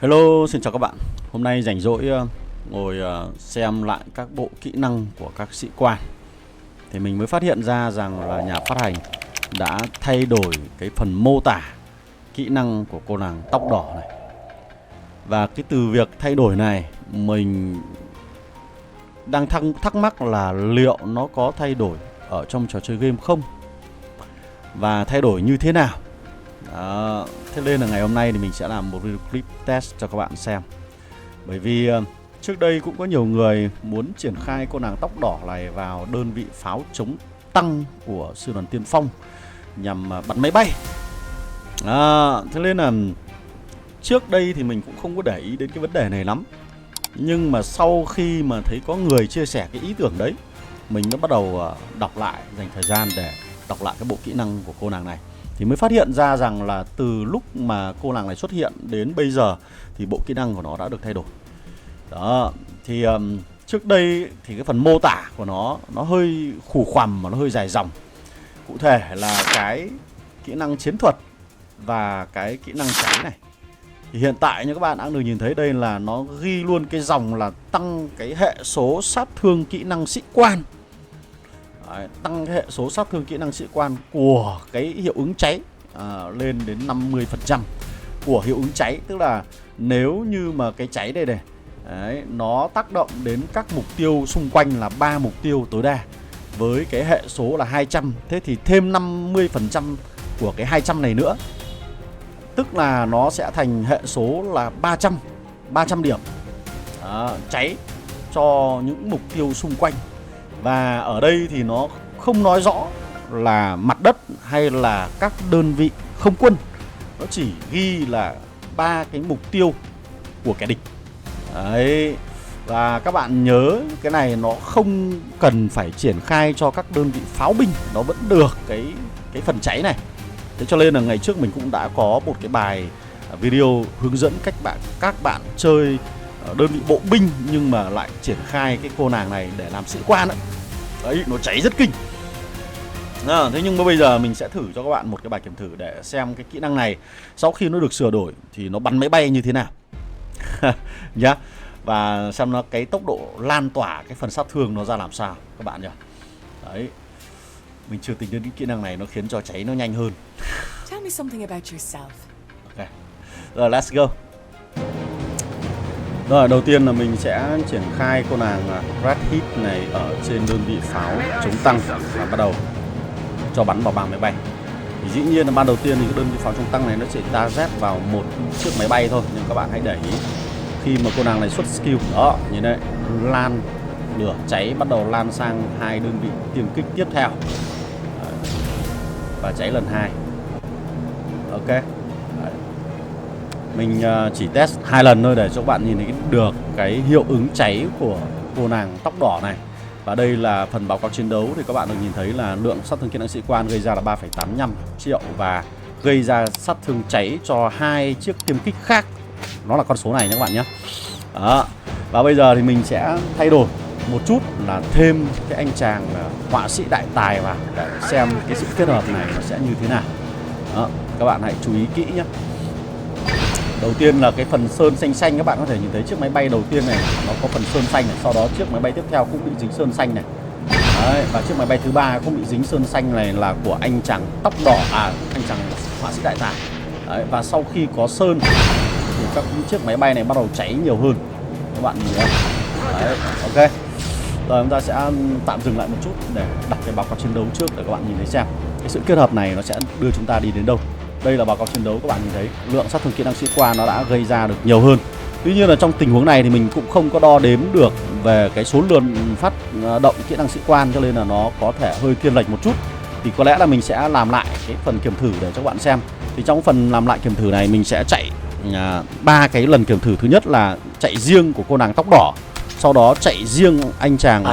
Hello, xin chào các bạn. Hôm nay rảnh rỗi ngồi xem lại các bộ kỹ năng của các sĩ quan thì mình mới phát hiện ra rằng là nhà phát hành đã thay đổi cái phần mô tả kỹ năng của cô nàng tóc đỏ này. Và cái từ việc thay đổi này mình đang thắc mắc là liệu nó có thay đổi ở trong trò chơi game không? Và thay đổi như thế nào? Đó. Thế nên là ngày hôm nay thì mình sẽ làm một video clip test cho các bạn xem. Bởi vì trước đây cũng có nhiều người muốn triển khai cô nàng tóc đỏ này vào đơn vị pháo chống tăng của sư đoàn tiên phong nhằm bắn máy bay. Thế nên là trước đây thì mình cũng không có để ý đến cái vấn đề này lắm. Nhưng mà sau khi mà thấy có người chia sẻ cái ý tưởng đấy, mình đã bắt đầu đọc lại, dành thời gian để đọc lại cái bộ kỹ năng của cô nàng này. Thì mới phát hiện ra rằng là từ lúc mà cô nàng này xuất hiện đến bây giờ thì bộ kỹ năng của nó đã được thay đổi. Đó, thì trước đây thì cái phần mô tả của nó hơi khù khoằm mà nó hơi dài dòng. Cụ thể là cái kỹ năng chiến thuật và cái kỹ năng cháy này. Thì hiện tại như các bạn đã được nhìn thấy đây là nó ghi luôn cái dòng là tăng cái hệ số sát thương kỹ năng sĩ quan. Đấy, tăng cái hệ số sát thương kỹ năng sĩ quan của cái hiệu ứng cháy lên đến 50% của hiệu ứng cháy. Tức là nếu như mà cái cháy đây này đấy, nó tác động đến các mục tiêu xung quanh là 3 mục tiêu tối đa với cái hệ số là 200. Thế thì thêm 50% của cái 200 này nữa, tức là nó sẽ thành hệ số là 300 điểm cháy cho những mục tiêu xung quanh. Và ở đây thì nó không nói rõ là mặt đất hay là các đơn vị không quân, nó chỉ ghi là 3 cái mục tiêu của kẻ địch. Đấy. Và các bạn nhớ cái này nó không cần phải triển khai cho các đơn vị pháo binh, nó vẫn được cái phần cháy này. Thế cho nên là ngày trước mình cũng đã có một cái bài video hướng dẫn các bạn chơi đơn vị bộ binh nhưng mà lại triển khai cái cô nàng này để làm sĩ quan ấy. Đấy, nó cháy rất kinh. Thế nhưng mà bây giờ mình sẽ thử cho các bạn một cái bài kiểm thử để xem cái kỹ năng này sau khi nó được sửa đổi thì nó bắn máy bay như thế nào. Nhá. Và xem nó cái tốc độ lan tỏa cái phần sát thương nó ra làm sao các bạn nhỉ. Đấy. Mình chưa tính đến cái kỹ năng này, nó khiến cho cháy nó nhanh hơn. Tell me something about yourself. Ok. Rồi let's go. Rồi đầu tiên là mình sẽ triển khai cô nàng Red Hit này ở trên đơn vị pháo chống tăng và bắt đầu cho bắn vào bang máy bay. Thì dĩ nhiên là ban đầu tiên thì cái đơn vị pháo chống tăng này nó chỉ target vào một chiếc máy bay thôi, nhưng các bạn hãy để ý khi mà cô nàng này xuất skill đó, như đấy, lan lửa cháy bắt đầu lan sang hai đơn vị tiêm kích tiếp theo. Đấy. Và cháy lần 2. Ok. Đấy. Mình chỉ test 2 lần thôi để cho các bạn nhìn thấy được cái hiệu ứng cháy của cô nàng tóc đỏ này. Và đây là phần báo cáo chiến đấu thì các bạn được nhìn thấy là lượng sát thương kỹ năng sĩ quan gây ra là 3,85 triệu và gây ra sát thương cháy cho 2 chiếc tiêm kích khác. Nó là con số này nhé các bạn nhé. Đó. Và bây giờ thì mình sẽ thay đổi một chút là thêm cái anh chàng họa sĩ đại tài vào để xem cái sự kết hợp này nó sẽ như thế nào. Đó. Các bạn hãy chú ý kỹ nhé. Đầu tiên là cái phần sơn xanh xanh, các bạn có thể nhìn thấy chiếc máy bay đầu tiên này nó có phần sơn xanh này, sau đó chiếc máy bay tiếp theo cũng bị dính sơn xanh này. Đấy, và chiếc máy bay thứ 3 cũng bị dính sơn xanh này là của anh chàng tóc đỏ, anh chàng họa sĩ đại tài. Đấy, và sau khi có sơn thì các chiếc máy bay này bắt đầu cháy nhiều hơn. Các bạn nhìn thấy không? Đấy, ok. Rồi chúng ta sẽ tạm dừng lại một chút để đọc cái báo cáo chiến đấu trước để các bạn nhìn thấy xem cái sự kết hợp này nó sẽ đưa chúng ta đi đến đâu. Đây là báo cáo chiến đấu, các bạn nhìn thấy lượng sát thương kỹ năng sĩ quan nó đã gây ra được nhiều hơn. Tuy nhiên là trong tình huống này thì mình cũng không có đo đếm được về cái số lượng phát động kỹ năng sĩ quan, cho nên là nó có thể hơi thiên lệch một chút. Thì có lẽ là mình sẽ làm lại cái phần kiểm thử để cho các bạn xem. Thì trong phần làm lại kiểm thử này mình sẽ chạy 3 cái lần kiểm thử. Thứ nhất là chạy riêng của cô nàng tóc đỏ, sau đó chạy riêng anh chàng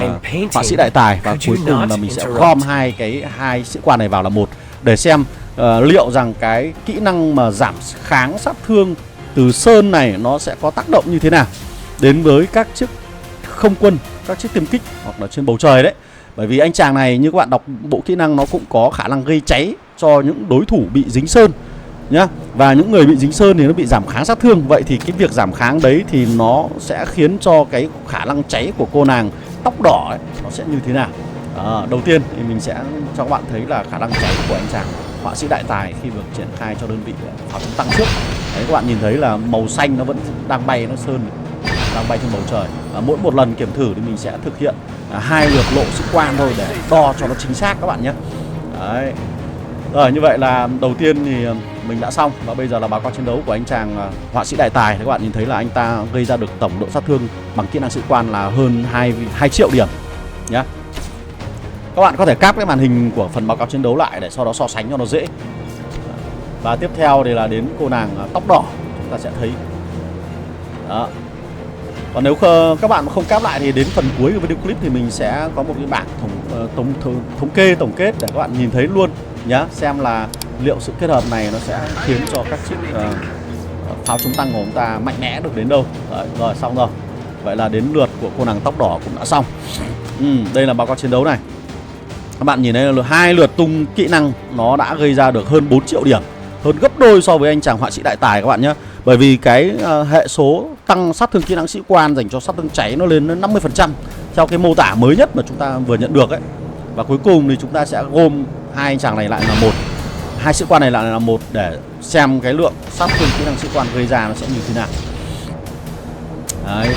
họa sĩ đại tài, và cuối cùng là mình sẽ gom hai sĩ quan này vào là một để xem liệu rằng cái kỹ năng mà giảm kháng sát thương từ sơn này nó sẽ có tác động như thế nào đến với các chiếc không quân, các chiếc tiêm kích hoặc là trên bầu trời đấy. Bởi vì anh chàng này như các bạn đọc bộ kỹ năng nó cũng có khả năng gây cháy cho những đối thủ bị dính sơn. nhá. Và những người bị dính sơn thì nó bị giảm kháng sát thương. Vậy thì cái việc giảm kháng đấy thì nó sẽ khiến cho cái khả năng cháy của cô nàng tóc đỏ ấy, nó sẽ như thế nào. Đầu tiên thì mình sẽ cho các bạn thấy là khả năng cháy của anh chàng họa sĩ đại tài khi được triển khai cho đơn vị pháo chống tăng trước. Đấy, các bạn nhìn thấy là màu xanh nó vẫn đang bay, nó sơn đang bay trên bầu trời. Mỗi một lần kiểm thử thì mình sẽ thực hiện 2 lượt lộ sĩ quan thôi để đo cho nó chính xác các bạn nhé. Đấy. Rồi, như vậy là đầu tiên thì mình đã xong. Và bây giờ là báo cáo chiến đấu của anh chàng họa sĩ đại tài. Các bạn nhìn thấy là anh ta gây ra được tổng độ sát thương bằng kỹ năng sĩ quan là hơn 2 triệu điểm nhá. Các bạn có thể cáp cái màn hình của phần báo cáo chiến đấu lại để sau đó so sánh cho nó dễ. Và tiếp theo thì là đến cô nàng tóc đỏ, chúng ta sẽ thấy. Đó. Còn nếu các bạn mà không cáp lại thì đến phần cuối của video clip thì mình sẽ có một cái bảng thống kê tổng kết để các bạn nhìn thấy luôn nhá, xem là liệu sự kết hợp này nó sẽ khiến cho các chiếc pháo chống tăng của chúng ta mạnh mẽ được đến đâu. Đấy, rồi xong rồi. Vậy là đến lượt của cô nàng tóc đỏ cũng đã xong. Đây là báo cáo chiến đấu này. Các bạn nhìn thấy là 2 lượt tung kỹ năng nó đã gây ra được hơn 4 triệu điểm, hơn gấp đôi so với anh chàng họa sĩ đại tài các bạn nhé. Bởi vì cái hệ số tăng sát thương kỹ năng sĩ quan dành cho sát thương cháy nó lên đến 50% theo cái mô tả mới nhất mà chúng ta vừa nhận được ấy. Và cuối cùng thì chúng ta sẽ gom hai anh chàng này lại là một, hai sĩ quan này lại là một để xem cái lượng sát thương kỹ năng sĩ quan gây ra nó sẽ như thế nào. Đấy.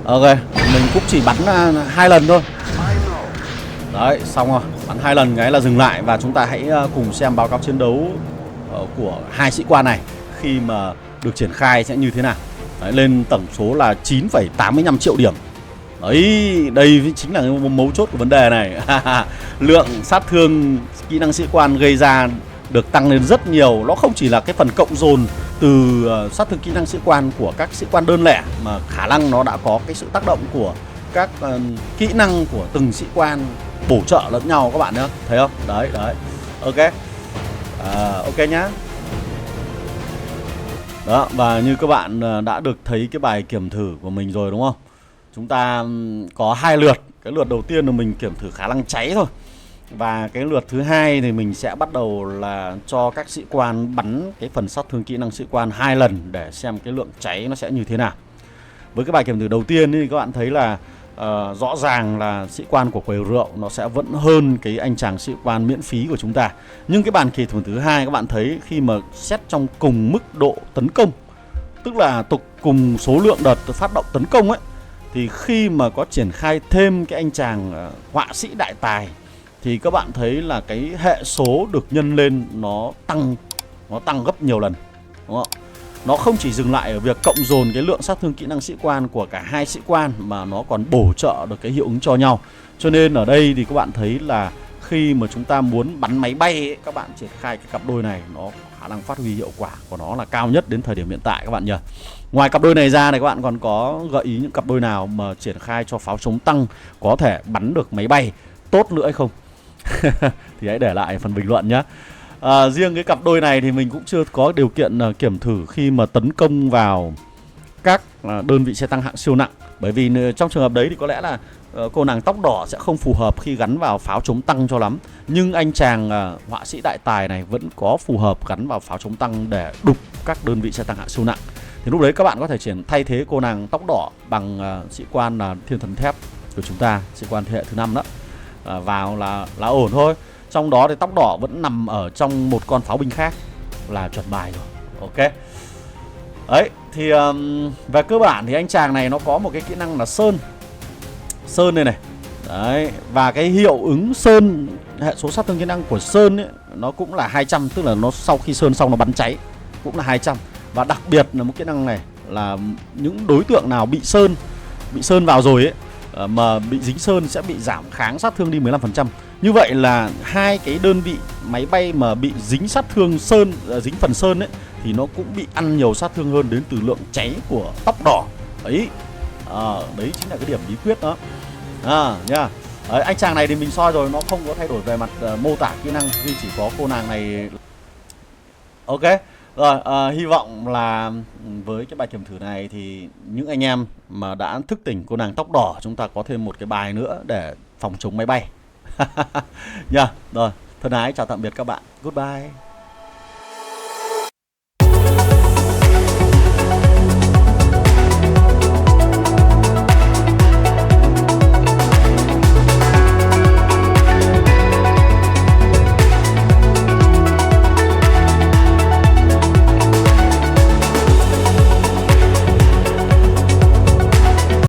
Ok, mình cũng chỉ bắn 2 lần thôi. Đấy, xong rồi, bắn 2 lần cái là dừng lại. Và chúng ta hãy cùng xem báo cáo chiến đấu của hai sĩ quan này khi mà được triển khai sẽ như thế nào. Đấy, lên tổng số là 9,85 triệu điểm. Đấy, đây chính là mấu chốt của vấn đề này. Lượng sát thương kỹ năng sĩ quan gây ra được tăng lên rất nhiều. Nó không chỉ là cái phần cộng dồn từ sát thương kỹ năng sĩ quan của các sĩ quan đơn lẻ, mà khả năng nó đã có cái sự tác động của các kỹ năng của từng sĩ quan bổ trợ lẫn nhau các bạn nhé. Thấy không? Đấy, đấy. Ok. Ok nhá. Đó, và như các bạn đã được thấy cái bài kiểm thử của mình rồi đúng không? Chúng ta có 2 lượt. Cái lượt đầu tiên là mình kiểm thử khả năng cháy thôi. Và cái lượt thứ hai thì mình sẽ bắt đầu là cho các sĩ quan bắn cái phần sát thương kỹ năng sĩ quan 2 lần để xem cái lượng cháy nó sẽ như thế nào. Với cái bài kiểm thử đầu tiên thì các bạn thấy là rõ ràng là sĩ quan của quầy rượu nó sẽ vẫn hơn cái anh chàng sĩ quan miễn phí của chúng ta. Nhưng cái bàn kỳ thủ thứ hai các bạn thấy khi mà xét trong cùng mức độ tấn công, tức là cùng số lượng đợt phát động tấn công ấy, thì khi mà có triển khai thêm cái anh chàng họa sĩ đại tài thì các bạn thấy là cái hệ số được nhân lên nó tăng gấp nhiều lần, đúng không? Nó không chỉ dừng lại ở việc cộng dồn cái lượng sát thương kỹ năng sĩ quan của cả hai sĩ quan, mà nó còn bổ trợ được cái hiệu ứng cho nhau. Cho nên ở đây thì các bạn thấy là khi mà chúng ta muốn bắn máy bay ấy, các bạn triển khai cái cặp đôi này, nó khả năng phát huy hiệu quả của nó là cao nhất đến thời điểm hiện tại các bạn nhỉ. Ngoài cặp đôi này ra này, các bạn còn có gợi ý những cặp đôi nào mà triển khai cho pháo chống tăng có thể bắn được máy bay tốt nữa hay không? Thì hãy để lại phần bình luận nhé. Riêng cái cặp đôi này thì mình cũng chưa có điều kiện kiểm thử khi mà tấn công vào các đơn vị xe tăng hạng siêu nặng. Bởi vì trong trường hợp đấy thì có lẽ là cô nàng tóc đỏ sẽ không phù hợp khi gắn vào pháo chống tăng cho lắm. Nhưng anh chàng họa sĩ đại tài này vẫn có phù hợp gắn vào pháo chống tăng để đục các đơn vị xe tăng hạng siêu nặng. Thì lúc đấy các bạn có thể thay thế cô nàng tóc đỏ bằng sĩ quan là thiên thần thép của chúng ta, sĩ quan thế hệ thứ 5 đó. Vào là ổn thôi. Trong đó thì tóc đỏ vẫn nằm ở trong một con pháo binh khác là chuẩn bài rồi. Ok. Đấy, thì về cơ bản thì anh chàng này nó có một cái kỹ năng là sơn. Sơn đây này. Đấy, và cái hiệu ứng sơn, hệ số sát thương kỹ năng của sơn ấy, nó cũng là 200, tức là nó sau khi sơn xong nó bắn cháy cũng là 200. Và đặc biệt là một kỹ năng này là những đối tượng nào bị sơn vào rồi ấy, mà bị dính sơn sẽ bị giảm kháng sát thương đi 15%. Như vậy là hai cái đơn vị máy bay mà bị dính sát thương sơn, dính phần sơn ấy, thì nó cũng bị ăn nhiều sát thương hơn đến từ lượng cháy của tóc đỏ. Đấy, đấy chính là cái điểm bí quyết đó. Nha. Đấy, anh chàng này thì mình soi rồi, nó không có thay đổi về mặt mô tả kỹ năng, vì chỉ có cô nàng này. Ok. Rồi, hy vọng là với cái bài kiểm thử này thì những anh em mà đã thức tỉnh cô nàng tóc đỏ, chúng ta có thêm một cái bài nữa để phòng chống máy bay. Rồi, thân ái chào tạm biệt các bạn. Goodbye.